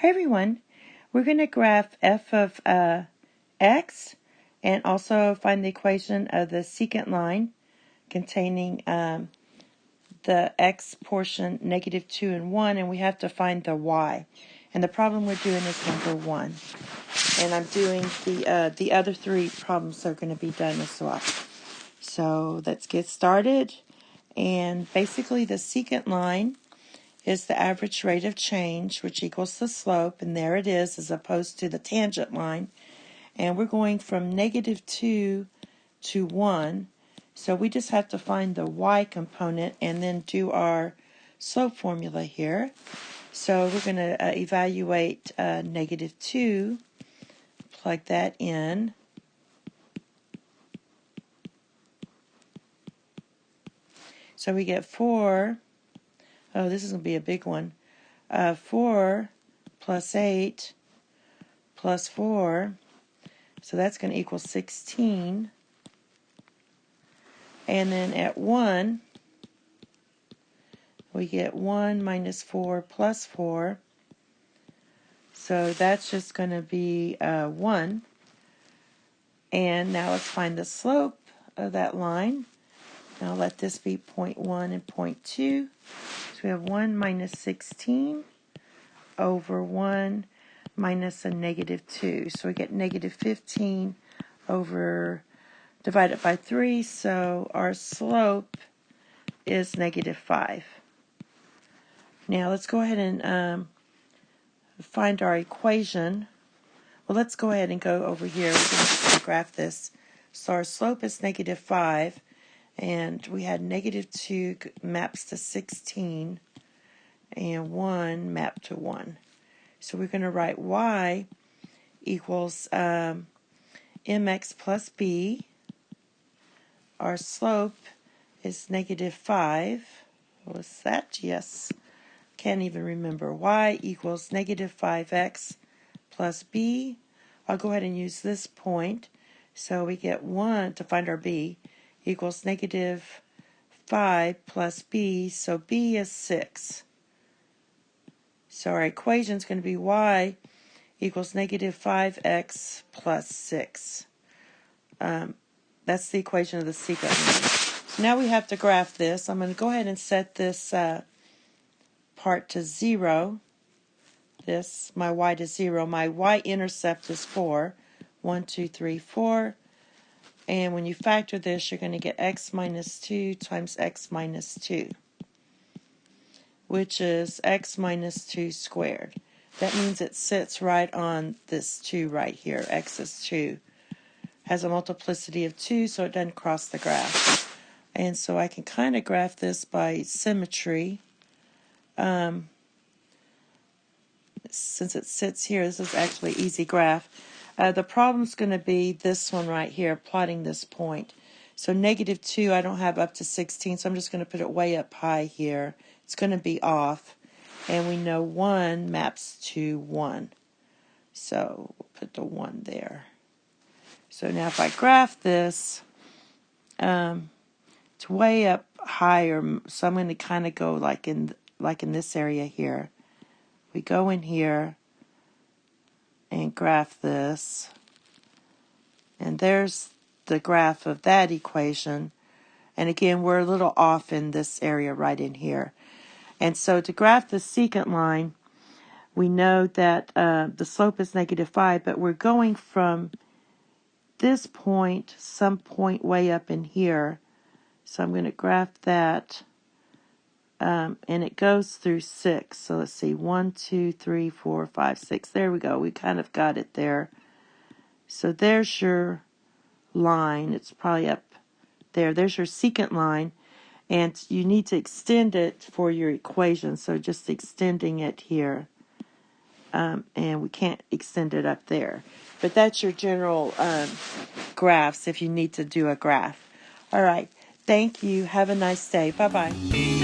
Hi everyone, we're going to graph f of x and also find the equation of the secant line containing the x portion -2 and 1, and we have to find the y. And the problem we're doing is number 1. And I'm doing the other 3 problems are going to be done as well. So let's get started. And basically the secant line is the average rate of change, which equals the slope, and there it is, as opposed to the tangent line. And we're going from -2 to 1, so we just have to find the y component and then do our slope formula here. So we're going to evaluate -2, plug that in. So we get 4. Oh, this is going to be a big one. 4 plus 8 plus 4. So that's going to equal 16. And then at 1, we get 1 minus 4 plus 4. So that's just going to be 1. And now let's find the slope of that line. Now let this be 0.1 and 0.2. So we have 1 minus 16 over 1 minus a -2. So we get -15 over divided by 3. So our slope is -5. Now let's go ahead and find our equation. Well, let's go ahead and go over here. We're going to graph this. So our slope is -5. And we had -2 maps to 16 and 1 mapped to 1. So we're going to write y equals mx plus b. Our slope is -5. Was that? Yes. Can't even remember. Y equals -5x plus b. I'll go ahead and use this point. So we get 1 to find our b. Equals -5 plus b, so b is 6. So our equation is going to be y equals -5x plus 6. That's the equation of the secant line. So now we have to graph this. I'm going to go ahead and set this part to 0. My y to 0. My y-intercept is 4. 1, 2, 3, 4. And when you factor this, you're going to get x minus 2 times x minus 2, which is x minus 2 squared. That means it sits right on this 2 right here. X is 2. Has a multiplicity of 2, so it doesn't cross the graph. And so I can kind of graph this by symmetry. Since it sits here, this is actually an easy graph. The problem's going to be this one right here, plotting this point. So -2, I don't have up to 16, so I'm just going to put it way up high here. It's going to be off. And we know 1 maps to 1. So we'll put the 1 there. So now if I graph this, it's way up higher, so I'm going to kind of go like in this area here. We go in here and graph this, and there's the graph of that equation. And again, we're a little off in this area right in here. And so to graph the secant line, we know that the slope is -5, but we're going from this point, some point way up in here. So I'm going to graph that, and it goes through 6. So let's see, 1, 2, 3, 4, 5, 6. There we go. We kind of got it there. So there's your line. It's probably up there. There's your secant line, and you need to extend it for your equation. So just extending it here, and we can't extend it up there. But that's your general graphs if you need to do a graph. All right. Thank you. Have a nice day. Bye-bye.